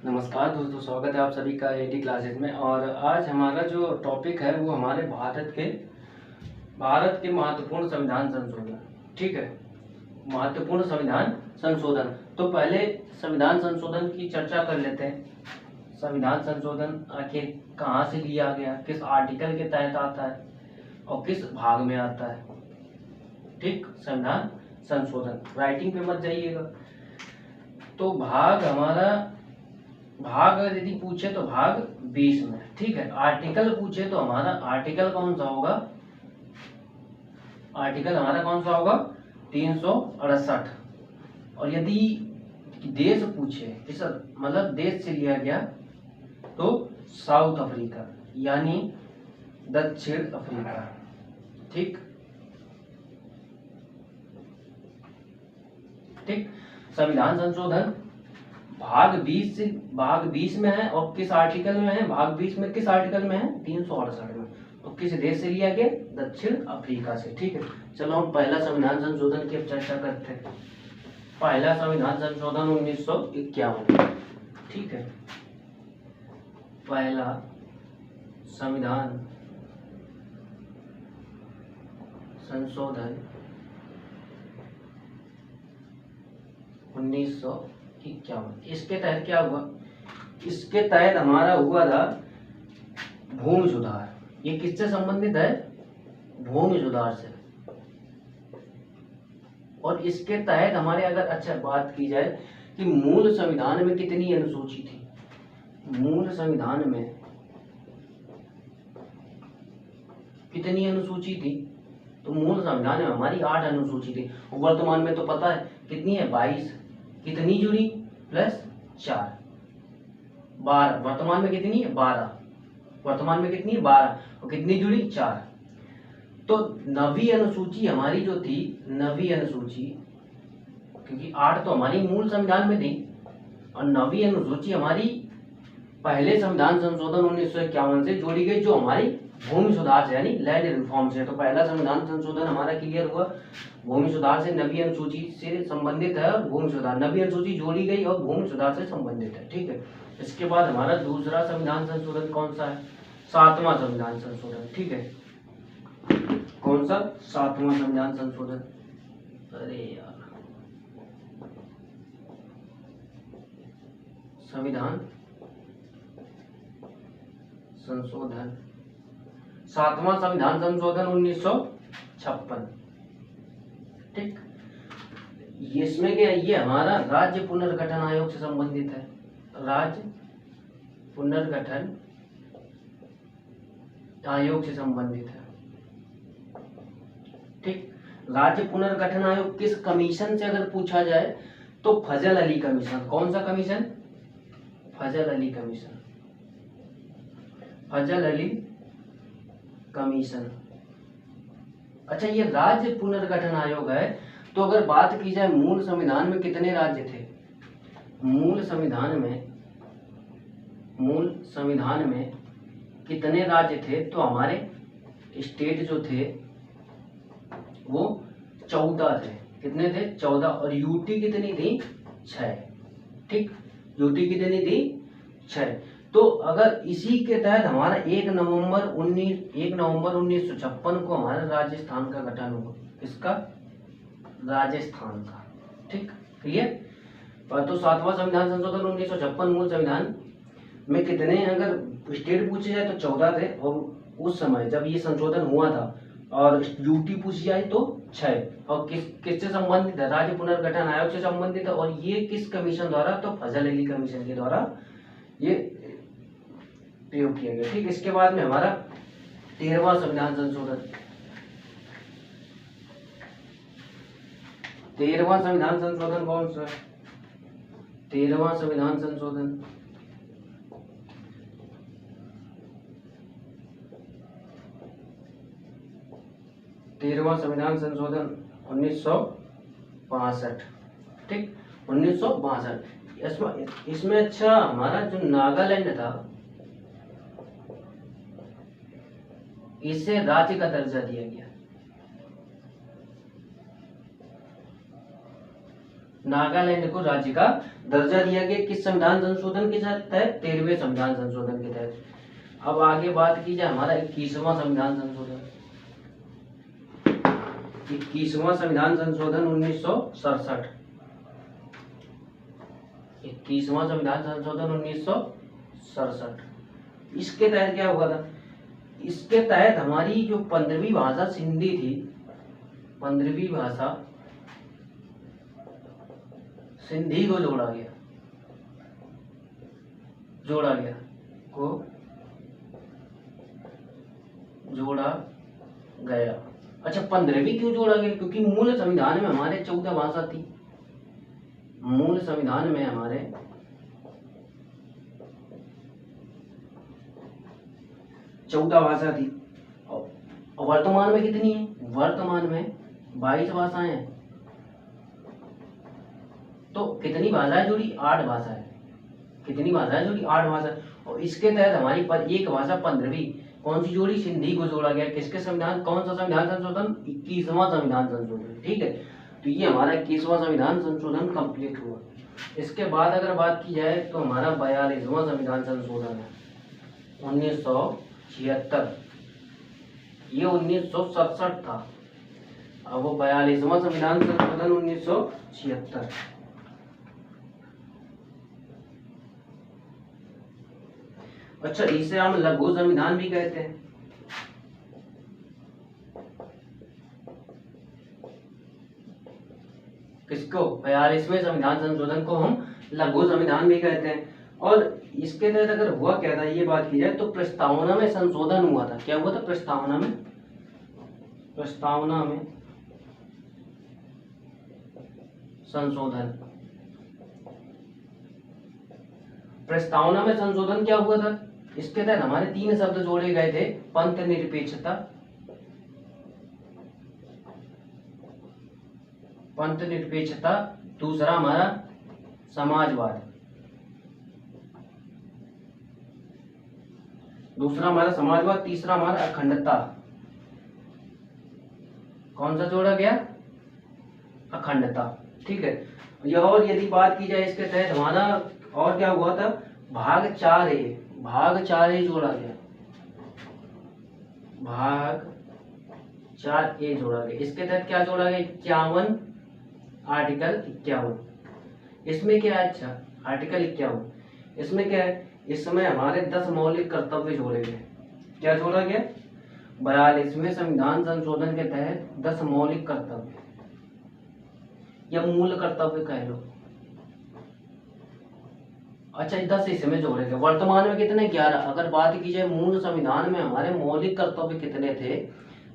नमस्कार दोस्तों, स्वागत है आप सभी का एटी क्लासेस में। और आज हमारा जो टॉपिक है वो हमारे भारत के महत्वपूर्ण संविधान संशोधन। ठीक है, महत्वपूर्ण संविधान संशोधन। तो पहले संविधान संशोधन की चर्चा कर लेते हैं। संविधान संशोधन आखिर कहाँ से लिया गया, किस आर्टिकल के तहत आता है और किस भाग में आता है। ठीक, संविधान संशोधन। राइटिंग पे मत जाइएगा। तो भाग अगर यदि पूछे तो भाग 20 में। ठीक है, आर्टिकल पूछे तो हमारा आर्टिकल कौन सा होगा? आर्टिकल हमारा कौन सा होगा? 368। और यदि देश पूछे, इस मतलब देश से लिया गया, तो साउथ अफ्रीका यानी दक्षिण अफ्रीका। ठीक ठीक, संविधान संशोधन भाग 20 में है। और किस आर्टिकल में है? भाग 20 में किस आर्टिकल में है? 368 में। तो किस देश से लिया गया? दक्षिण अफ्रीका से। ठीक है, चलो हम पहला संविधान संशोधन की अब चर्चा करते हैं। पहला संविधान संशोधन 1951। ठीक है, पहला संविधान संशोधन 1951। इसके तहत क्या हुआ? इसके तहत हमारा हुआ था भूमि सुधार। ये किससे संबंधित है? भूमि सुधार से। और इसके तहत हमारे अगर अच्छा बात की जाए कि मूल संविधान में कितनी अनुसूची थी? मूल संविधान में कितनी अनुसूची थी? तो मूल संविधान में हमारी 8 अनुसूची थी। वर्तमान में तो पता है कितनी है? 22। कितनी जुड़ी? प्लस 4, 12। वर्तमान में कितनी है? 12। वर्तमान में कितनी है? 12। और कितनी जुड़ी? 4। तो नवी अनुसूची हमारी जो थी, नवी अनुसूची, क्योंकि 8 तो हमारी मूल संविधान में थी, और नवी अनुसूची हमारी पहले संविधान संशोधन 1951 से जोड़ी गई, जो हमारी भूमि सुधार से यानी लैंड रिफॉर्म से। तो पहला संविधान संशोधन हमारा क्लियर हुआ, भूमि सुधार से नवी अनुसूची से संबंधित है। और भूमि सुधार, नवी अनुसूची जोड़ी गई और भूमि सुधार से संबंधित है। ठीक है, इसके बाद हमारा दूसरा संविधान संशोधन कौन सा है? 7वां संविधान संशोधन। ठीक है, कौन सा? 7वां संविधान संशोधन। अरे यार, संविधान संशोधन 7वां संविधान संशोधन 1956। ठीक, इसमें क्या? ये हमारा राज्य पुनर्गठन आयोग से संबंधित है। राज्य पुनर्गठन आयोग से संबंधित है। ठीक, राज्य पुनर्गठन आयोग किस कमीशन से अगर पूछा जाए तो फजल अली कमीशन। कौन सा कमीशन? फजल अली कमीशन। फजल अली कमीशन। अच्छा, ये राज्य पुनर्गठन आयोग है। तो अगर बात की जाए मूल संविधान में कितने राज्य थे? मूल संविधान में कितने राज्य थे? तो हमारे स्टेट जो थे वो 14 थे। कितने थे? 14। और यूटी कितनी थी? 6। ठीक, यूटी कितनी थी? 6। तो अगर इसी के तहत हमारा 1 नवंबर 1956 को हमारा राजस्थान का गठन हुआ। किसका? राजस्थान का। ठीक, क्लियर? तो 7वां संविधान संशोधन 1956 मूल संविधान में कितने अगर स्टेट पूछे जाए तो 14 थे। और उस समय जब ये संशोधन हुआ था, और यूटी पूछी जाए तो 6। और किससे संबंधित है? राज्य पुनर्गठन आयोग से संबंधित है। और ये किस कमीशन द्वारा? तो फजल अली कमीशन के द्वारा ये प्रयोग किया गया। ठीक, इसके बाद में हमारा 13वां संविधान संशोधन। 13वां संविधान संशोधन कौन सा? 13वां संविधान संशोधन 1965। ठीक, 1962। इसमें अच्छा हमारा जो नागालैंड था, इसे राज्य का दर्जा दिया गया। नागालैंड को राज्य का दर्जा दिया गया किस संविधान संशोधन के तहत? 13वें संविधान संशोधन के तहत। अब आगे बात की जाए हमारा 21वां संविधान संशोधन। 21वां संविधान संशोधन 1967। 21वां संविधान संशोधन 1967। इसके तहत क्या हुआ था? इसके तहत हमारी जो 15वीं भाषा सिंधी थी, 15वीं भाषा सिंधी को जोड़ा गया अच्छा, 15वीं क्यों जोड़ा गया? क्योंकि मूल संविधान में हमारे 14 भाषा थी। मूल संविधान में हमारे 14 भाषा थी और वर्तमान में कितनी है? वर्तमान में 22 भाषाएं हैं। तो कितनी भाषाएं जुड़ी? 8 भाषाएं। कितनी भाषाएं जुड़ी? 8 भाषा। और इसके तहत हमारी पर एक भाषा 15वीं कौन सी जोड़ी? सिंधी को जोड़ा गया। किसके संविधान? कौन सा संविधान संशोधन? 21वां संविधान संशोधन। ठीक है, तो ये हमारा 21वां संविधान संशोधन कंप्लीट हुआ। इसके बाद अगर बात की जाए तो हमारा 42वां संविधान संशोधन है 1976। ये 1967 था, अब वो 42वां संविधान संशोधन 1976। अच्छा, इसे हम लघु संविधान भी कहते हैं। किसको? 42वें संविधान संशोधन को हम लघु संविधान भी कहते हैं। और इसके तहत अगर हुआ क्या था, ये बात की जाए तो प्रस्तावना में संशोधन हुआ था। क्या हुआ था? प्रस्तावना में संशोधन। प्रस्तावना में संशोधन क्या हुआ था? इसके तहत हमारे 3 शब्द जोड़े गए थे। पंथ निरपेक्षता, दूसरा हमारा समाजवाद, तीसरा हमारा अखंडता। कौन सा जोड़ा गया? अखंडता। ठीक है, और यदि बात की जाए इसके तहत हमारा और क्या हुआ था? भाग 4A जोड़ा गया। भाग 4A जोड़ा गया। इसके तहत क्या जोड़ा गया? 51, आर्टिकल 51। इसमें क्या है? अच्छा, आर्टिकल 51 इसमें क्या है? इस समय हमारे 10 मौलिक कर्तव्य जोड़े गए। क्या जोड़ा गया? 42वें संविधान संशोधन के तहत 10 मौलिक कर्तव्य या मूल कर्तव्य कह लो। अच्छा, 10 इसमें जोड़े गए। वर्तमान में कितने? 11। अगर बात की जाए मूल संविधान में हमारे मौलिक कर्तव्य कितने थे,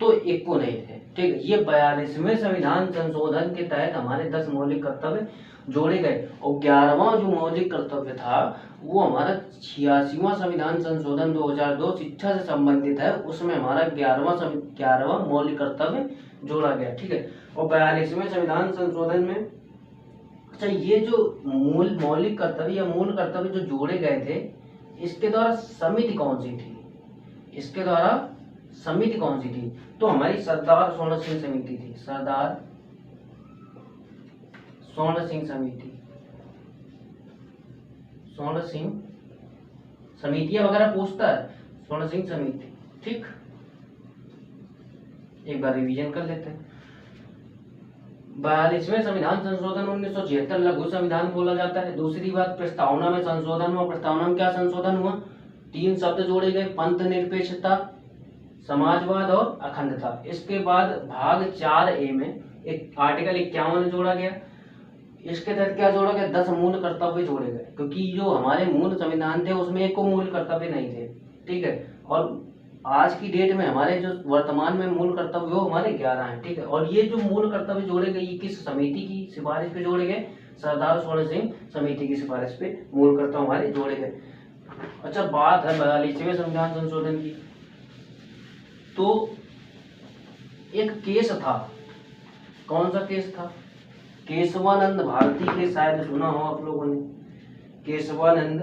तो 1 को नहीं थे। ठीक है, ये 42वें संविधान संशोधन के तहत हमारे 10 मौलिक कर्तव्य जोड़े गए। और 11वां जो मौलिक कर्तव्य था वो हमारा 86वां संविधान संशोधन 2002 शिक्षा से संबंधित है। उसमें हमारा 11वां मौलिक कर्तव्य जोड़ा गया। ठीक है, और 42वें संविधान संशोधन में अच्छा, ये जो मौलिक कर्तव्य या मूल कर्तव्य जो जोड़े गए थे, इसके द्वारा समिति कौन सी थी? तो हमारी सरदार स्वर्ण सिंह समिति थी। सरदार स्वर्ण सिंह समितियां वगैरह पूछता है, स्वर्ण सिंह समिति। ठीक, एक बार रिवीजन कर लेते हैं। 42वें संविधान संशोधन 1976 लघु संविधान बोला जाता है। दूसरी बात, प्रस्तावना में संशोधन हुआ। प्रस्तावना में क्या संशोधन हुआ? 3 शब्द जोड़े गए, पंथ निरपेक्षता, समाजवाद और अखंडता। इसके बाद भाग 4A में एक आर्टिकल 51 जोड़ा गया। इसके तहत क्या जोड़ा गया? 10 मूल कर्तव्य जोड़े गए, क्योंकि जो हमारे मूल संविधान थे उसमें एक को मूल कर्तव्य नहीं थे। ठीक है, और आज की डेट में हमारे जो वर्तमान में मूल कर्तव्य वो हमारे 11 हैं। ठीक है, और ये जो मूल कर्तव्य जोड़े गए ये किस समिति की सिफारिश पे जोड़े गए? सरदार स्वर्ण सिंह समिति की सिफारिश पे मूल कर्तव्य हमारे जोड़े गए। अच्छा, बात है 42वें संविधान संशोधन की। तो एक केस था, कौन सा केस था? केशवानंद भारती के, शायद सुना हो आप लोगों ने, केशवानंद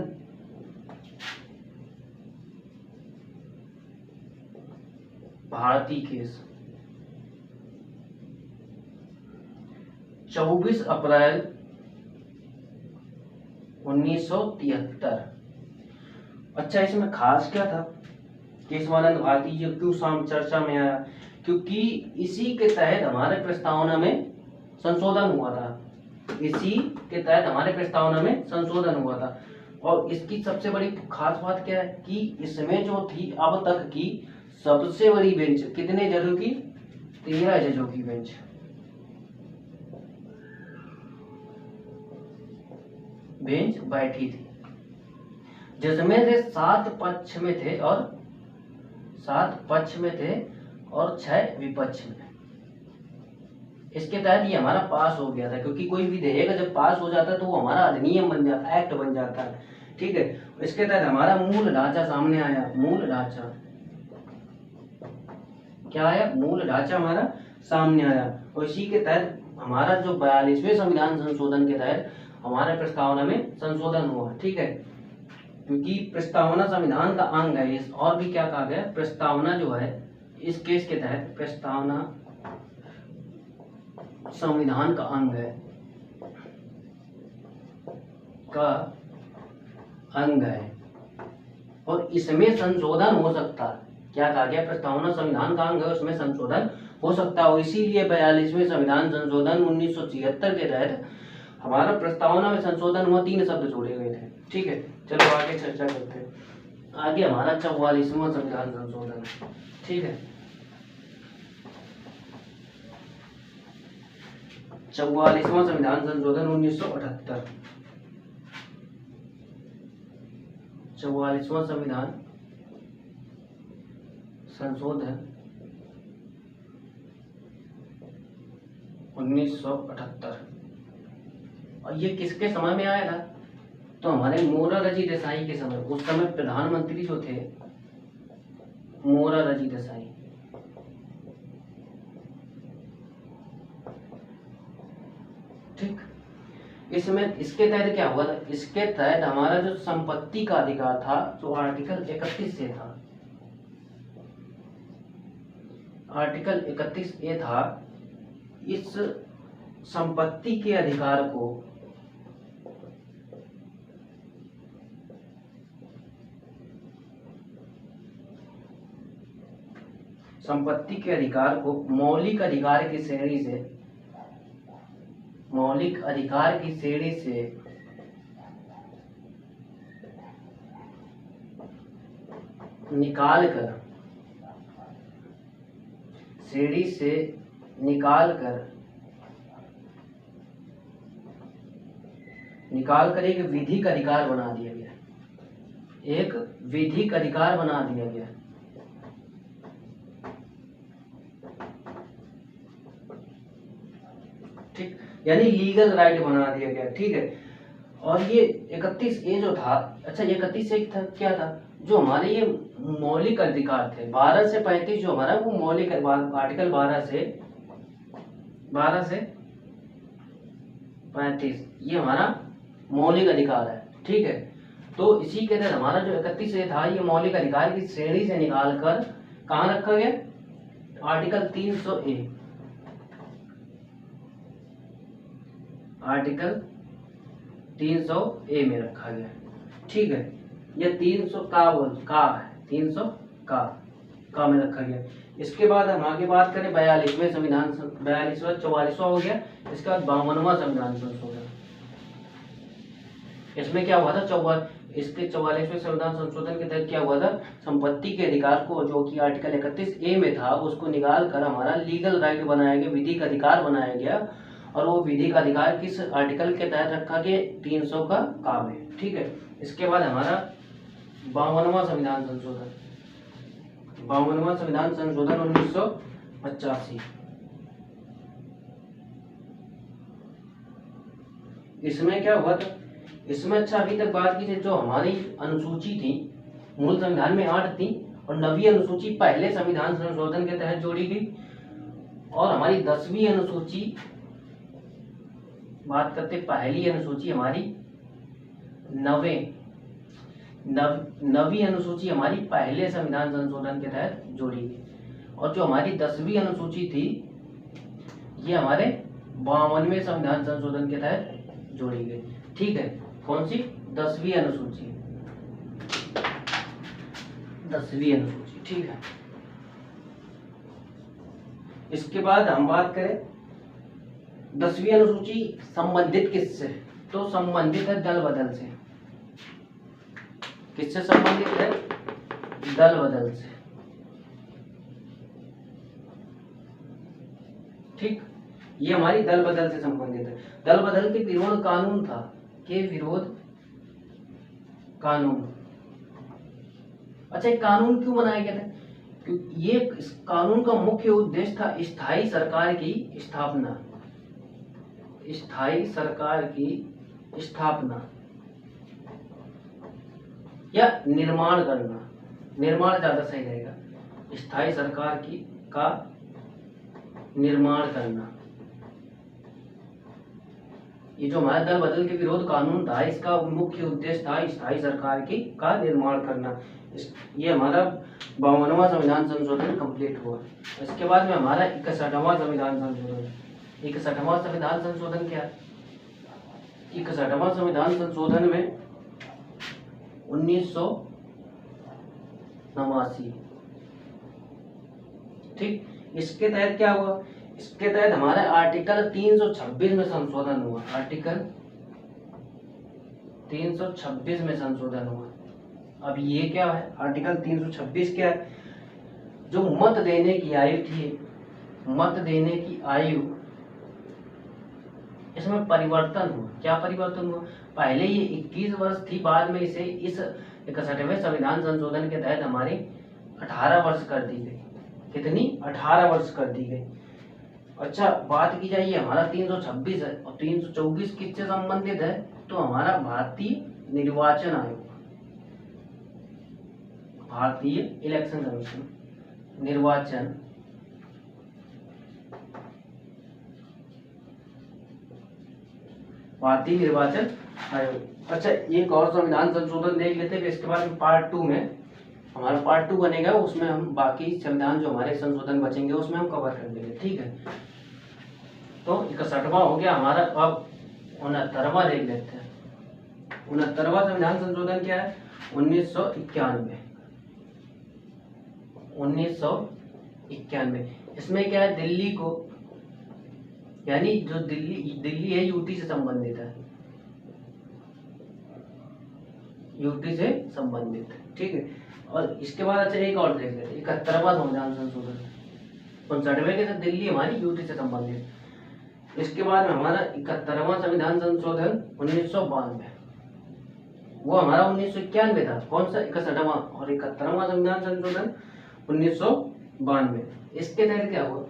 भारती केस। 24 अप्रैल 1973। अच्छा, इसमें खास क्या था? केशवानंद भारती जी क्यों शाम चर्चा में आया? क्योंकि इसी के तहत हमारे प्रस्तावना में संशोधन हुआ था। इसी के तहत हमारे प्रस्तावना में संशोधन हुआ था। और इसकी सबसे बड़ी खास बात क्या है कि इसमें जो थी अब तक की सबसे बड़ी बेंच, कितने जजों की? 13 जजों की बेंच। बैठी थी, जिसमें से 7 पक्ष में थे और 6 विपक्ष में। इसके तहत ये हमारा पास हो गया था, क्योंकि कोई विधेयक जब पास हो जाता है तो वो हमारा अधिनियम बन जाता है, एक्ट बन जाता है। ठीक है, इसके तहत हमारा मूल ढांचा सामने आया। मूल ढांचा क्या आया? मूल ढांचा हमारा सामने आया। और इसी के तहत हमारा जो 42वें संविधान संशोधन के तहत हमारे प्रस्तावना में संशोधन हुआ। ठीक है, क्योंकि प्रस्तावना संविधान का अंग है। इस और भी क्या कहा गया? प्रस्तावना जो है इस केस के तहत प्रस्तावना संविधान का अंग है, और इसमें संशोधन हो सकता है। क्या कहा गया? प्रस्तावना संविधान का अंग है, उसमें संशोधन हो सकता है। और इसीलिए 42वें संविधान संशोधन 1976 के तहत हमारा प्रस्तावना में संशोधन हुआ। 3 शब्द जोड़े गए थे। ठीक है, चलो आगे चर्चा करते हैं। आगे हमारा 44वां संविधान संशोधन। ठीक है, 44वां संविधान संशोधन 1978। 44वां संविधान संशोधन 1978। और ये किसके समय में आया था? तो हमारे मोरारजी देसाई के समय। उस समय प्रधानमंत्री जो थे मोरारजी देसाई। ठीक, इसमें इसके तहत क्या हुआ था? इसके तहत हमारा जो संपत्ति का अधिकार था, जो आर्टिकल 31 से था, आर्टिकल 31 ए था, इस संपत्ति के अधिकार को मौलिक अधिकार की श्रेणी से निकाल कर एक विधिक अधिकार बना दिया गया। एक विधिक अधिकार बना दिया गया। ठीक, यानी लीगल राइट बना दिया गया। ठीक है, और ये 31 ए जो था, अच्छा 31 ए था, क्या था? जो हमारे ये मौलिक अधिकार थे 12 से 35, जो हमारा वो मौलिक आर्टिकल 12 से 35 ये हमारा मौलिक अधिकार है। ठीक है, तो इसी के तहत हमारा जो 31 ए था, ये मौलिक अधिकार की श्रेणी से निकालकर कहाँ रखा गया? आर्टिकल 300 ए। आर्टिकल 300 ए में रखा गया। ठीक है, यह 300 का है, 300 का में रखा गया। इसके बाद हम आगे बात करें 42वें संविधान, 42वां 44वां हो गया। इसके बाद 52वां संविधान संशोधन। इसमें क्या हुआ था? इसके 44वें संविधान संशोधन के तहत क्या हुआ था? संपत्ति के अधिकार को, जो कि आर्टिकल 31 ए में था, उसको निकाल कर हमारा लीगल राइट बनाया गया, विधिक अधिकार बनाया गया। और वो विधिक अधिकार किस आर्टिकल के तहत रखा गया? 300 का में। ठीक है, इसके बाद हमारा 52वां संविधान संशोधन। 52वां संविधान संशोधन 1985। इसमें क्या हुआ था? इसमें अच्छा अभी तक बात की थी, जो हमारी अनुसूची थी मूल संविधान में 8 थी, और 9वीं अनुसूची पहले संविधान संशोधन के तहत जोड़ी गई। और हमारी 10वीं अनुसूची, बात करते पहली अनुसूची हमारी 9वीं अनुसूची हमारी पहले संविधान संशोधन के तहत जोड़ी गई। और जो हमारी 10वीं अनुसूची थी, ये हमारे 52वें संविधान संशोधन के तहत जोड़ी गई। ठीक है, कौन सी? 10वीं अनुसूची, 10वीं अनुसूची, ठीक है। इसके बाद हम बात करें 10वीं अनुसूची संबंधित किससे, तो संबंधित है दल बदल से। किससे संबंधित है? दल बदल से, ठीक। ये हमारी दल बदल से संबंधित है। दल बदल के विरोध कानून था, के विरोध कानून। अच्छा, एक कानून क्यों बनाया गया था? क्योंकि ये इस कानून का मुख्य उद्देश्य था स्थायी सरकार की स्थापना, स्थायी सरकार की स्थापना या निर्माण करना, निर्माण ज्यादा सही रहेगा, स्थायी सरकार की का निर्माण करना। ये जो हमारा दल बदल के विरोध कानून था, इसका मुख्य उद्देश्य था स्थायी सरकार की का निर्माण करना। ये हमारा 52वां संविधान संशोधन कंप्लीट हुआ। इसके बाद में हमारा 61वां संविधान संशोधन। 61वां संविधान संशोधन क्या है? 61वां संविधान संशोधन में 1989, ठीक। इसके तहत क्या हुआ? इसके तहत हमारा आर्टिकल 326 में संशोधन हुआ, आर्टिकल 326 में संशोधन हुआ। अब ये क्या है? आर्टिकल 326 क्या है? जो मत देने की आयु थी, मत देने की आयु, इसमें परिवर्तन हुआ। क्या परिवर्तन हुआ? पहले ये 21 वर्ष थी, बाद में इसे इस 61वें संविधान संशोधन के तहत हमारी 18 वर्ष कर दी गई। कितनी? 18 वर्ष कर दी गई। अच्छा, बात की जाए, ये हमारा 326 है और 324 किससे संबंधित है? तो हमारा भारतीय निर्वाचन आयोग, भारतीय इलेक्शन कमीशन, निर्वाचन भारतीय निर्वाचन आयोग। अच्छा, एक और संविधान संशोधन देख लेते हैं, इसके बाद पार्ट 2 में हमारा पार्ट 2 बनेगा, उसमें हम बाकी संविधान जो हमारे संशोधन बचेंगे उसमें हम कवर कर लेंगे, ठीक है। तो 61वां हो गया हमारा। अब 69वां देख लेते हैं। 69वां संविधान संशोधन क्या है? 1991, 1991। इसमें क्या है? दिल्ली को, यानी जो दिल्ली है यूटी से संबंधित है, यूटी से संबंधित है, ठीक है। और इसके बाद अच्छा एक और देख लेते हैं, 71वां संविधान संशोधन। 59वें के साथ दिल्ली हमारी यूटी से संबंधित। इसके बाद में हमारा 71वां संविधान संशोधन 1992, वो हमारा 1991 था। कौन सा? 61वां। और 71वां संविधान संशोधन 1992। इसके तहत क्या हुआ?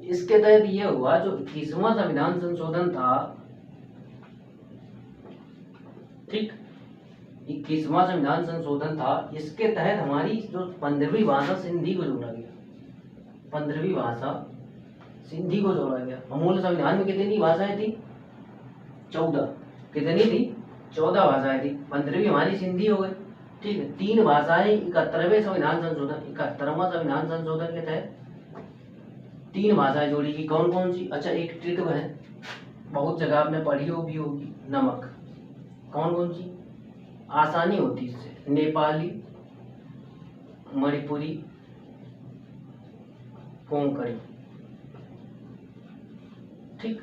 इसके तहत ये हुआ, जो 21वां संविधान संशोधन था, ठीक, 21वां संविधान संशोधन था, इसके तहत हमारी जो 15वीं भाषा सिंधी को जोड़ा गया, 15वीं भाषा सिंधी को जोड़ा गया। मूल संविधान में कितनी भाषाएं थी? 14। कितनी थी? 14 भाषाएं थी। 15वीं हमारी सिंधी हो गई, ठीक है। 3 भाषाएं 71वें संविधान संशोधन, 71वां संविधान संशोधन के तहत 3 भाषाएं जोड़ी गई। कौन कौन सी? अच्छा, एक ट्रिक है, बहुत जगह आपने पढ़ी हो भी होगी, नमक। कौन कौन सी? आसानी होती इससे, नेपाली, मणिपुरी, कोंकणी, ठीक।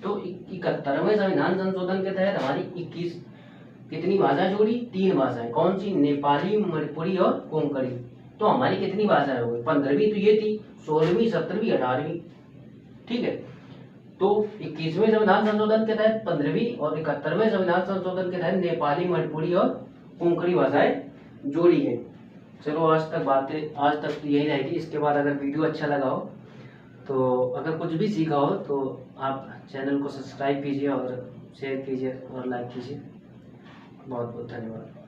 तो 71वें संविधान संशोधन के तहत हमारी 21 कितनी भाषाएं जोड़ी? 3 भाषाएं। कौन सी? नेपाली, मणिपुरी और कोंकणी। तो हमारी कितनी भाषाएं हो गई? 15वीं तो ये थी, 16वीं, 17वीं, 18वीं, ठीक है। तो 21वें संविधान संशोधन के तहत 15वीं और 71वें संविधान संशोधन के तहत नेपाली, मणिपुरी और कोंकणी भाषाएं जोड़ी है। चलो, आज तक तो यही रहेगी। इसके बाद अगर वीडियो अच्छा लगा हो, तो अगर कुछ भी सीखा हो, तो आप चैनल को सब्सक्राइब कीजिए और शेयर कीजिए और लाइक कीजिए। बहुत बहुत धन्यवाद।